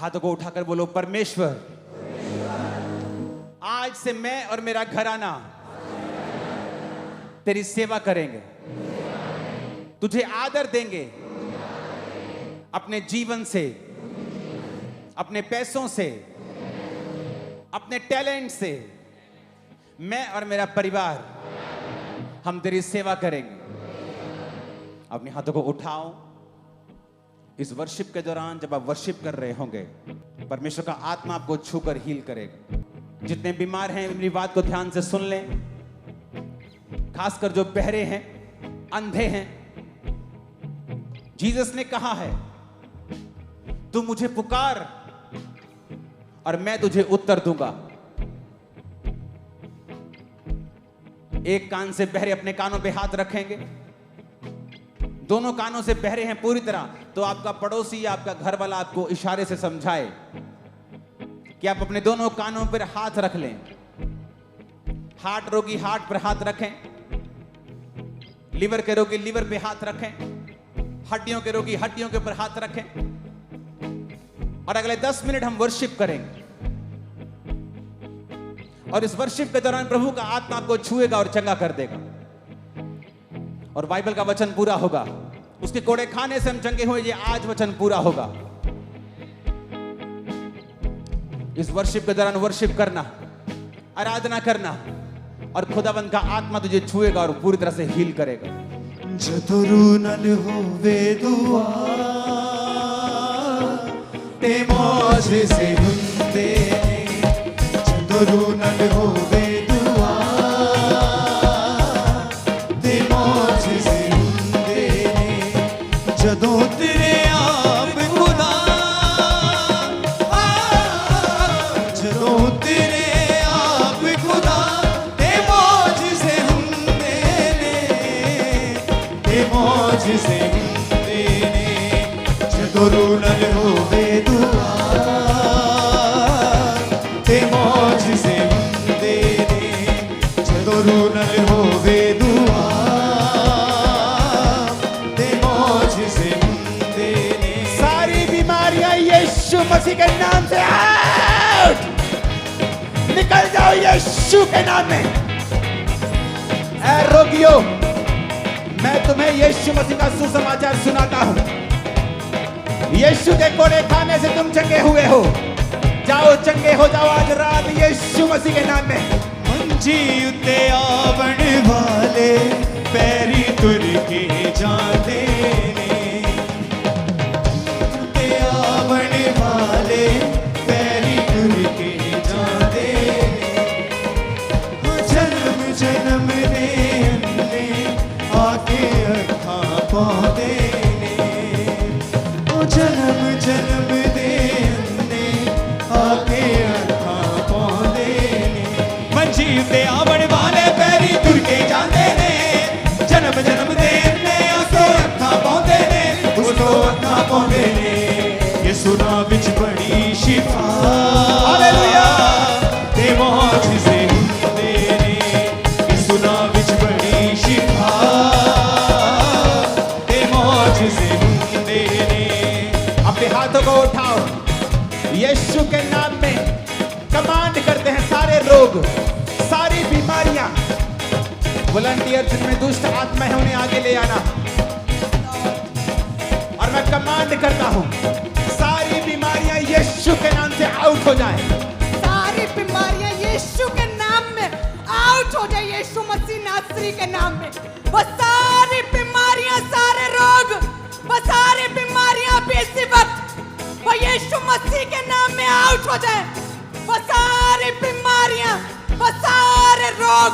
हाथों को उठाकर बोलो, परमेश्वर आज से मैं और मेरा घराना तेरी सेवा करेंगे, तुझे आदर देंगे, अपने जीवन से, अपने पैसों से, अपने टैलेंट से मैं और मेरा परिवार हम तेरी सेवा करेंगे। अपने हाथों को उठाओ। इस वर्शिप के दौरान जब आप वर्शिप कर रहे होंगे, परमेश्वर का आत्मा आपको छूकर हील करेगा। जितने बीमार हैं मेरी बात को ध्यान से सुन लें, खासकर जो बहरे हैं, अंधे हैं। जीसस ने कहा है, तू मुझे पुकार और मैं तुझे उत्तर दूंगा। एक कान से बहरे अपने कानों पे हाथ रखेंगे, दोनों कानों से बहरे हैं पूरी तरह, तो आपका पड़ोसी या आपका घर वाला आपको इशारे से समझाए कि आप अपने दोनों कानों पर हाथ रख लें। हार्ट रोगी हार्ट पर हाथ रखें, लिवर के रोगी लिवर पे हाथ रखें, हड्डियों के रोगी हड्डियों के ऊपर हाथ रखें और अगले 10 मिनट हम वर्शिप करेंगे। और इस वर्शिप के दौरान प्रभु का आत्मा आपको छुएगा और चंगा कर देगा और बाइबल का वचन पूरा होगा। उसके कोड़े खाने से हम चंगे हुए, ये आज वचन पूरा होगा। इस वर्शिप के दौरान वर्शिप करना, आराधना करना और खुदावंद का आत्मा तुझे छुएगा और पूरी तरह से हील करेगा। जतुरु नल होवे दुआ ते मौज से हुंदे जतुरु नल होवे दुआ ते मौज से हुंदे जदों तेरे आप खुदा जदों तेरे आप खुदा ते मौज से हुंदे ते मौज से हुंदे जदों नल होवे दुआ ते मौज से हुंदे जदों नल होवे दुआ ते मौज से हुंदे सारी बीमारियां यीशु मसीह के नाम से आउट, निकल जाओ यीशु के नाम में। ऐ रोगियों, मैं तुम्हें यीशु मसीह का सुसमाचार सुनाता हूं। यीशु के कोड़े खाने से तुम चंगे हुए हो। जाओ चंगे हो जाओ आज रात यीशु मसीह के नाम में। मंजी उते आवण वाले पैरी तुर के जाते ने उते आवण वाले पैरी तुर के जाते ने जन्म जन्म दे अंदे आके अखां पाउंदे ने जन्म जन्म दे अंदे आके अखां पाउंदे ने मंजी उते आवण वाले पैरी तुर के जाते ने जन्म जन्म दे अंदे आके अखां पाउंदे ने उसको अखां पाउंदे ने यीशु नाम विच बड़ी शिफा हालेलुया ते मौज से हुंदे ने यीशु नाम विच बड़ी शिफा ते मौज से हुंदे ने अपने हाथों को उठाओ। यीशु के नाम में कमांड करते हैं सारे रोग, सारी बीमारियां। वॉलंटियर जिनमें दुष्ट आत्मा है उन्हें आगे ले आना। और मैं कमांड करता हूं, सारी बीमारियां यीशु के नाम से आउट हो जाएं। सारी बीमारियां यीशु के नाम में आउट हो जाए, यीशु मसीह नासरी के नाम में। वो सारी बीमारियां, सारे रोग, वो सारी बीमारियां अभी इसी वक्त वो यीशु मसीह के नाम में आउट हो जाए। वो सारी बीमारियां, वो सारे रोग,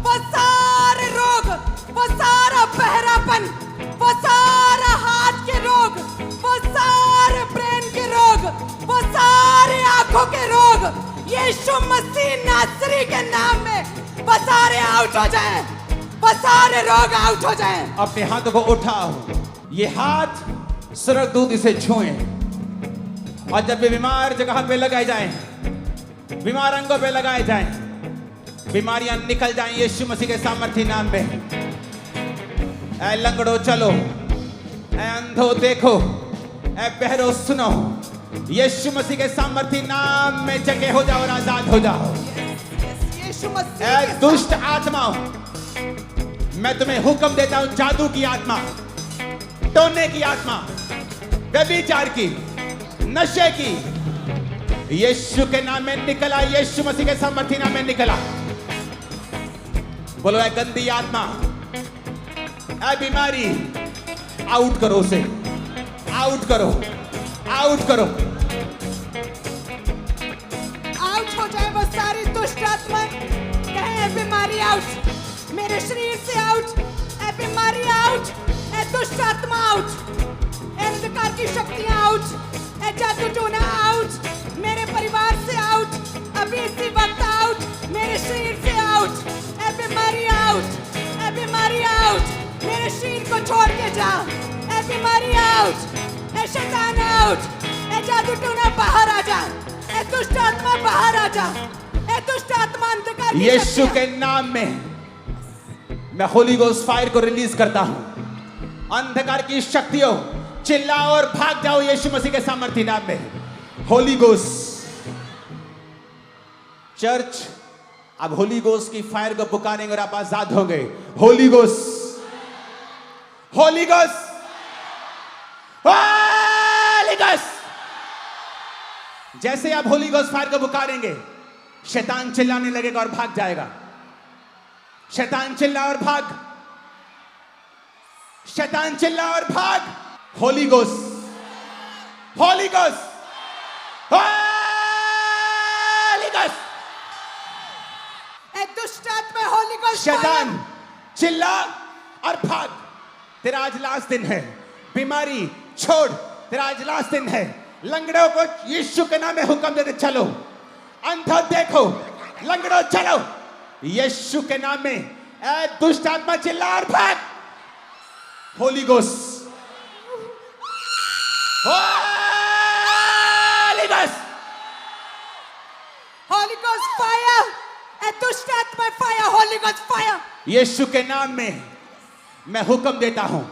वो सारे रोग, वो सारा बहरापन, वो सारा हार्ट के रोग, वो सारे ब्रेन के रोग, वो सारे आंखों के रोग यीशु मसीह नासरी के नाम में वो सारे आउट हो जाएं, वो सारे रोग आउट हो जाएं। अपने हाथों को उठाओ। ये हाथ स्वर्गदूत इसे छुएं और जब ये बीमार जगह पे लगाए जाएं, बीमार अंगों पे लगाए जाएं, बीमारियां निकल जाएं यीशु मसीह के सामर्थी नाम में। ऐ लंगड़ो चलो, ऐ अंधो देखो, ऐ बहरो सुनो, यीशु मसीह के सामर्थी नाम में जगह हो जाओ और आजाद हो जाओ। यीशु मसीह ऐ के दुष्ट आत्माओं, मैं तुम्हें हुक्म देता हूं, जादू की आत्मा, टोने की आत्मा, व्यभिचार की, नशे की, यीशु के नाम में निकला, यीशु मसीह के सामर्थी नाम में निकला। बोलो ऐ गंदी आत्मा, ऐ बीमारी, आउट करो उसे, आउट करो, आउट करो। आउट हो जाए वो सारी दुष्ट आत्मा। कहे बीमारी आउट, मेरे शरीर से आउट, ऐ बीमारी आउट, ऐ दुष्ट आत्मा आउट, ऐ अंधकार की शक्तियां आउट, ऐ जादू टोना आउट, मेरे परिवार से आउट, अभी इसी वक्त आउट, मेरे शरीर से आउट, ऐ बीमारी आउट, ऐ बीमारी आउट, मेरे शरीर को छोड़ के जा, ऐ बीमारी आउट, ऐ शैतान आउट, ऐ जादू टोना बाहर आ जा, ऐ दुष्ट आत्मा बाहर आ जा, ऐ दुष्ट आत्मा अंधकार की यीशु शक्तियां। के नाम में मैं होली गोस्ट फायर को रिलीज करता हूं। अंधकार की शक्तियों, चिल्लाओ और भाग जाओ यीशु मसीह के सामर्थी नाम में। होली गोस्ट चर्च, अब होली गोस्ट की फायर को पुकारेंगे और आप आजाद होंगे। Holi ghost, holy ghost, holy ghost. जैसे आप होली गोस्ट फायर को पुकारेंगे, शैतान चिल्लाने लगेगा और भाग जाएगा। शैतान चिल्ला और भाग, शैतान चिल्ला और भाग। Holy ghost, holy ghost, holy ghost. ऐ दुष्ट आत्मा होली को शैतान चिल्ला और भाग। तेरा आज लास्ट दिन है। बीमारी छोड़, तेरा आज लास्ट दिन है। लंगड़ों को यीशु के नाम में हुक्म देते चलो। अंधों देखो, लंगड़ों चलो यीशु के नाम में। ऐ दुष्ट आत्मा चिल्ला और भाग। Holy ghost, holy ghost, holy ghost fire, ऐ दुष्ट आत्मा फायर, होली गोस्ट फायर। यीशु के नाम में मैं हुक्म देता हूं,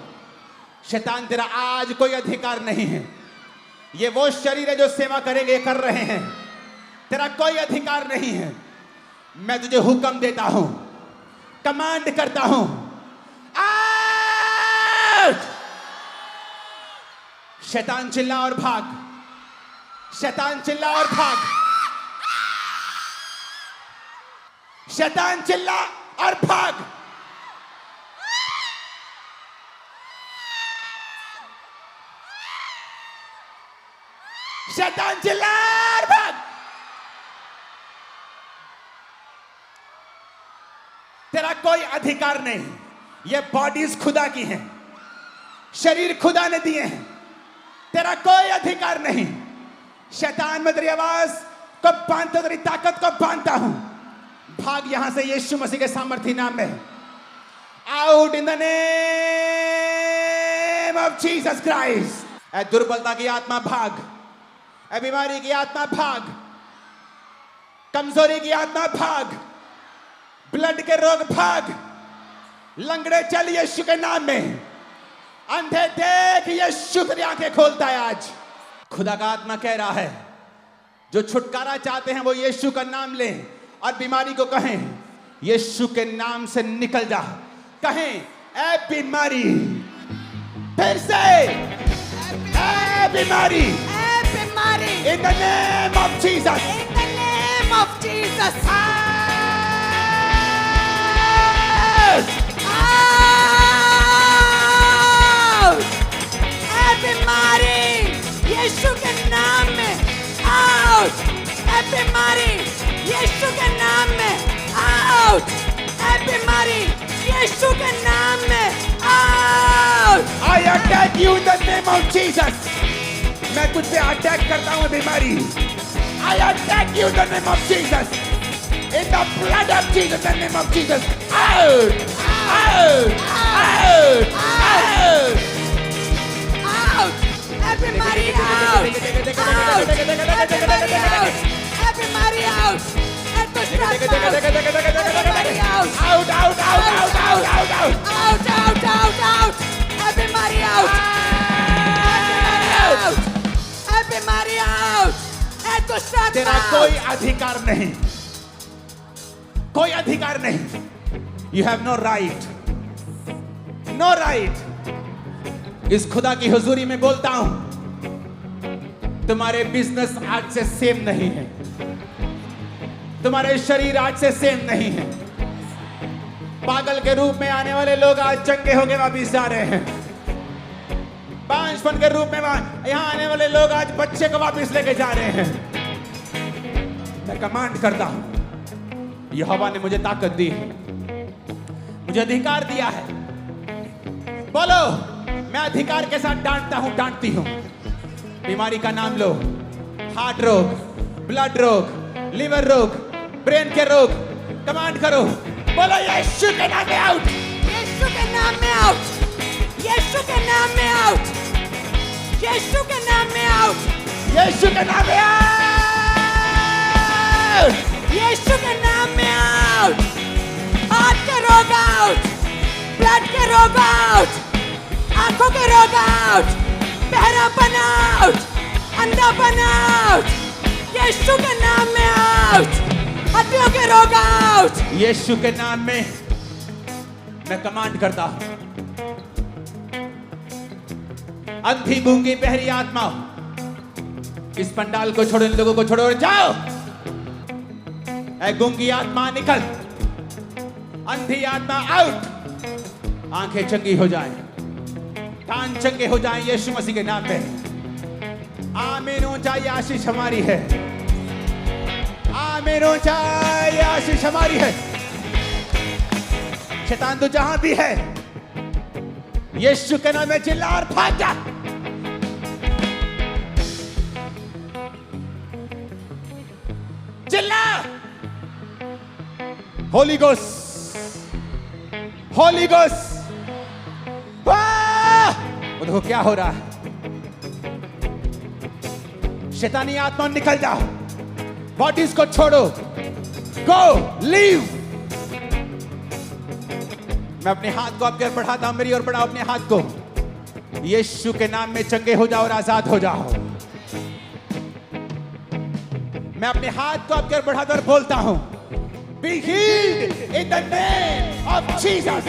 शैतान तेरा आज कोई अधिकार नहीं है। ये वो शरीर है जो सेवा करेंगे, कर रहे हैं। तेरा कोई अधिकार नहीं है। मैं तुझे हुक्म देता हूं, कमांड करता हूं, आउट। शैतान चिल्ला और भाग, शैतान चिल्ला और भाग, शैतान चिल्ला और भाग। शैतान चिल्ला और भाग। तेरा कोई अधिकार नहीं। ये बॉडीज खुदा की हैं, शरीर खुदा ने दिए हैं। तेरा कोई अधिकार नहीं। शैतान में तेरी आवाज को बांधता, तेरी ताकत को बांधता हूं। भाग यहां से यीशु मसीह के सामर्थी नाम में। Out in the name of Jesus Christ. ऐ दुर्बलता की आत्मा भाग, ऐ बीमारी की आत्मा भाग, कमजोरी की आत्मा भाग, ब्लड के रोग भाग। लंगड़े चल यीशु के नाम में। अंधे देख, यीशु तेरी आंखें खोलता है आज। खुदा का आत्मा कह रहा है, जो छुटकारा चाहते हैं वो यीशु का नाम लें और बीमारी को कहें यीशु के नाम से निकल जा। कहें ऐ बीमारी, फिर से ऐ बीमारी, ऐ बीमारी, in the name of Jesus, in the name of Jesus, out, out, ऐ बीमारी, यीशु के नाम में आउट। ऐ बीमारी, यीशु के नाम में आउट। ऐ बीमारी, यीशु के नाम में out. I attack you in the name of Jesus. मैं तुझ पे अटैक करता हूँ बीमारी। I attack you in the name of Jesus. In the blood of Jesus, in the name of Jesus. Out! Out! Out! Out! Out! Everybody out! Out! Everybody out! Everybody out! Everybody out! Out! Out! Out! Out! Out! Out! Out! Out! Out! Out! Out! Everybody out! Everybody out! Everybody out! दुष्ट आत्मा तेरा out. कोई अधिकार नहीं, कोई अधिकार नहीं। You have no right, no right. इस खुदा की हुजूरी में बोलता हूं, तुम्हारे बिजनेस आज से सेम नहीं है, तुम्हारे शरीर आज से सेम नहीं है। पागल के रूप में आने वाले लोग आज चंगे होके वापिस जा रहे हैं। बांझपन के रूप में यहां आने वाले लोग आज बच्चे को वापिस लेके जा रहे हैं। मैं कमांड करता हूं, यहोवा ने मुझे ताकत दी है, मुझे अधिकार दिया है। बोलो, मैं अधिकार के साथ डांटता हूं, डांटती हूं। बीमारी का नाम लो, हार्ट रोग, ब्लड रोग, लिवर रोग, ब्रेन के रोग, कमांड करो। बोलो यीशु के नाम में आउट, यीशु के नाम में आउट, यीशु के नाम में आउट, यीशु के नाम में आउट, यीशु के नाम में आउट, यीशु के नाम में आउट। हार्ट के रोग आउट, ब्लड के रोग आउट, आंखों के रोग आउट, बहरापन आउट, अंधापन आउट, यीशु के नाम में आउट। हड्डियों के रोग आउट, यीशु के नाम में मैं कमांड करता हूं। अंधी गूंगी बहरी आत्मा, इस पंडाल को छोड़ो, इन लोगों को छोड़ो और जाओ। ऐ गूंगी आत्मा निकल, अंधी आत्मा आउट। आंखें चंगी हो जाएं, कान चंगे हो जाएं यीशु मसीह के नाम में। आमीन। ऊंचाई आशीष हमारी है, आमीन। ऊंचाई आशीष हमारी है। शैतान तो जहां भी है, यीशु के नाम में चिल्ला और भाग जा। चिल्ला, होली गोस्ट, होली गोस्ट। वो देखो क्या हो रहा है। शैतानी आत्मा निकल जाओ, बॉडीज को छोड़ो, गो लीव। मैं अपने हाथ को आपके ओर बढ़ाता हूं, मेरी ओर बढ़ाओ अपने हाथ को। यीशु के नाम में चंगे हो जाओ और आजाद हो जाओ। मैं अपने हाथ को आपके ओर बढ़ाता और बोलता हूं, be healed in the name of Jesus.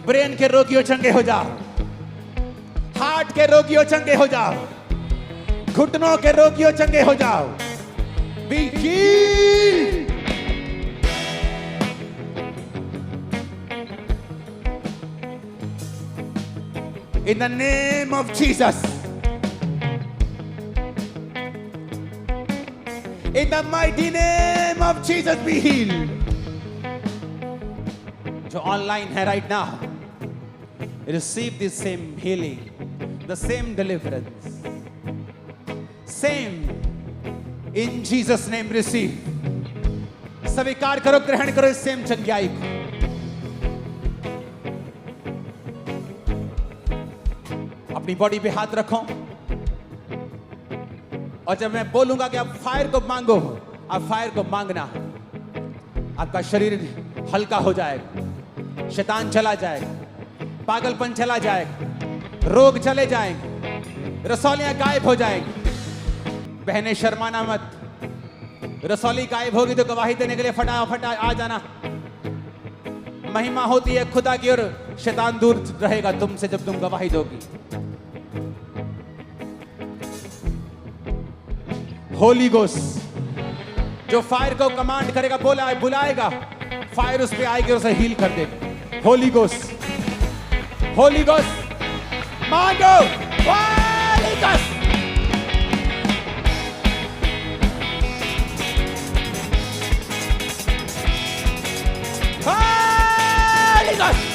Brain के रोगियों चंगे हो जाओ, हार्ट के रोगियों चंगे हो जाओ, घुटनों के रोगियों चंगे हो जाओ। Be healed. In the name of Jesus. In the mighty name of Jesus, be healed. जो ऑनलाइन है right now, receive the same healing, the same deliverance, same in Jesus name receive. स्वीकार करो, ग्रहण करो इस सेम चंगाई को। अपनी बॉडी पे हाथ रखो और जब मैं बोलूंगा कि आप फायर को मांगो, आप फायर को मांगना। आपका शरीर हल्का हो जाएगा, शैतान चला जाएगा, पागलपन चला जाएगा, रोग चले जाएंगे, रसौलियां गायब हो जाएंगी। बहनें शर्माना मत, रसौली गायब होगी तो गवाही देने के लिए फटाफट आ जाना। महिमा होती है खुदा की और शैतान दूर रहेगा तुमसे जब तुम गवाही दोगी। होली गोस्ट जो फायर को कमांड करेगा, बोला बुलाएगा, फायर उस पे आएगी और उसे हील कर देगा। होली गोस्ट, होली गोस्ट मांगो, होली गोस्ट। होली गोस्ट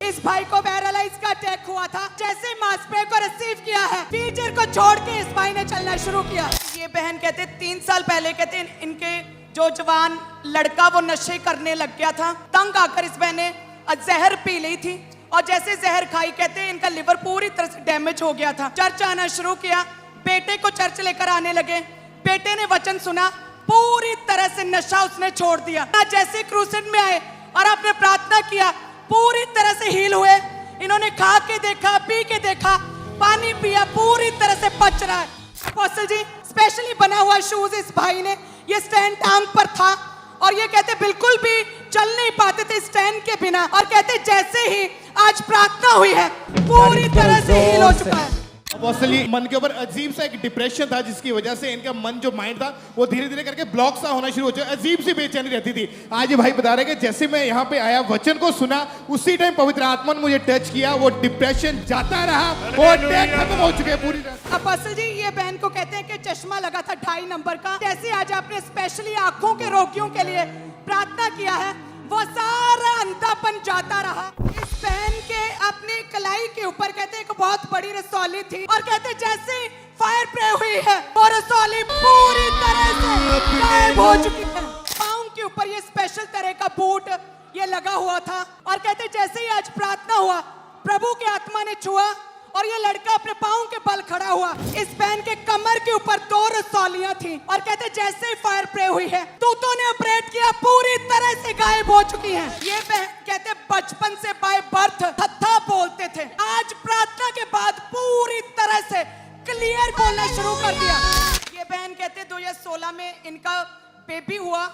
इस भाई को पैरालाइज का अटैक हुआ था। जैसे मांसपेशियों को रिसीव किया है, व्हीलचेयर को छोड़ के इस भाई ने चलना शुरू किया। ये बहन कहते 3 साल पहले कहते इनके जो जवान लड़का वो नशे करने लग गया था। तंग आकर इस बहन ने जहर पी ली थी और जैसे जहर खाई, कहते हैं इनका लिवर पूरी तरह से डैमेज हो गया था। चर्च आना शुरू किया, बेटे को चर्च लेकर आने लगे। बेटे ने वचन सुना, पूरी तरह से नशा उसने छोड़ दिया। जैसे क्रूसेड में आए और आपने प्रार्थना किया, पूरी तरह से हील हुए। इन्होंने खा के देखा, पी के देखा, पानी पिया, पूरी तरह से पच रहा है। अपोस्टल जी, स्पेशली बना हुआ शूज इस भाई ने, ये स्टैंड टांग पर था और ये कहते बिल्कुल भी चल नहीं पाते थे स्टैंड के बिना, और कहते जैसे ही आज प्रार्थना हुई है पूरी तरह से हील हो चुका है। अपोस्टल जी, मन के ऊपर अजीब सा एक डिप्रेशन था जिसकी वजह से इनका मन जो माइंड था वो धीरे धीरे करके ब्लॉक सा होना शुरू हो गया। अजीब सी बेचैनी रहती थी। आज ये भाई बता रहे कि जैसे मैं यहाँ पे आया, वचन को सुना, उसी टाइम पवित्र आत्मा ने मुझे टच किया, वो डिप्रेशन जाता रहा, वो अटैक खत्म हो चुके हैं पूरी तरह। अपोस्टल जी, ये बहन को कहते हैं कि चश्मा लगा था 2.5 नंबर का। जैसे आज आपने स्पेशली आंखों के रोगियों के लिए प्रार्थना किया है, वो सारा अंधापन जाता रहा। इस बहन के अपनी कलाई के ऊपर कहते एक बहुत बड़ी रसौली थी, और कहते जैसे फायर प्रे हुई है वो रसौली पूरी तरह से गायब हो चुकी है। पाँव के ऊपर ये स्पेशल तरह का बूट ये लगा हुआ था, और कहते जैसे ही आज प्रार्थना हुआ, प्रभु की आत्मा ने छुआ और ये लड़का अपने पाँव के बल खड़ा हुआ। इस बहन के कमर के ऊपर 2 रसौलियां थी, और कहते जैसे ही फायर प्रे हुई है, दूतों ने ऑपरेट किया, पूरी तरह से गायब हो चुकी हैं। ये बहन कहते बचपन से बाय बर्थ थत्था बोलते थे, आज प्रार्थना के बाद पूरी तरह से क्लियर बोलना शुरू कर दिया। ये बहन कहते 2016 में इनका बेबी हुआ,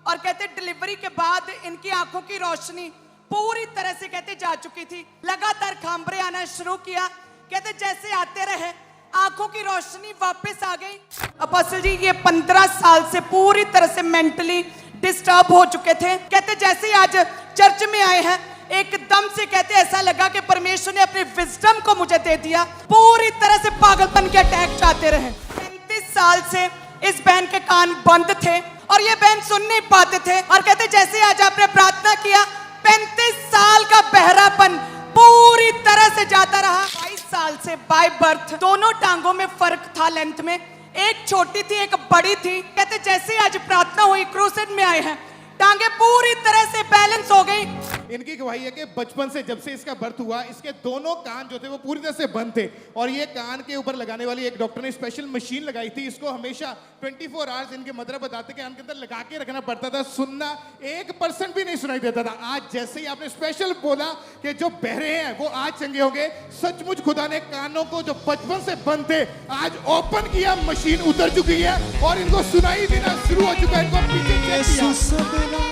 और कहते डिलीवरी के बाद इनकी आंखों की रोशनी पूरी तरह से कहते जा चुकी थी। लगातार खांबरे आना शुरू किया, कहते जैसे आते रहे आंखों की रोशनी वापस आ गई। अपोस्टल जी, ये 15 साल से पूरी तरह से मेंटली डिस्टर्ब हो चुके थे। कहते जैसे ही आज चर्च में आए हैं, एकदम से कहते ऐसा लगा कि परमेश्वर ने अपने विजडम को मुझे दे दिया। पूरी तरह से पागलपन के अटैक जाते रहे। 35 साल से इस बहन के कान बंद थे और ये बहन सुन नहीं पाते थे, और कहते जैसे आज आपने प्रार्थना किया, 35 साल का बहरापन पूरी तरह से जाता रहा। 22 साल से बाय बर्थ दोनों टांगों में फर्क था लेंथ में, एक छोटी थी एक बड़ी थी। कहते जैसे आज प्रार्थना हुई, क्रूसेड में आए हैं, टांगे पूरी तरह से बैलेंस हो गई। इनकी गवाही है कि बचपन से जब से इसका बर्थ हुआ, इसके दोनों कान जो थे वो पूरी तरह से बंद थे, और ये कान के ऊपर लगाने वाली एक डॉक्टर ने स्पेशल मशीन लगाई थी। इसको हमेशा 24 आवर्स इनके मदर बताते कि कान के अंदर लगा के रखना पड़ता था, सुनना 1% भी नहीं सुनाई देता था। आज जैसे ही आपने स्पेशल बोला कि जो बहरे हैं वो आज चंगे होंगे, सचमुच खुदा ने कानों को जो बचपन से बंद थे आज ओपन किया, मशीन उतर चुकी है और इनको सुनाई देना शुरू हो चुका है। इनको पीछे चेक किया।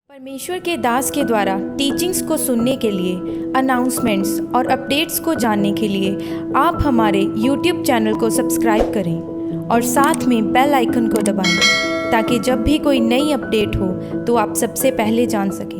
परमेश्वर के दास के द्वारा टीचिंग्स को सुनने के लिए, अनाउंसमेंट्स और अपडेट्स को जानने के लिए आप हमारे YouTube चैनल को सब्सक्राइब करें और साथ में बेल आइकन को दबाएं, ताकि जब भी कोई नई अपडेट हो तो आप सबसे पहले जान सकें।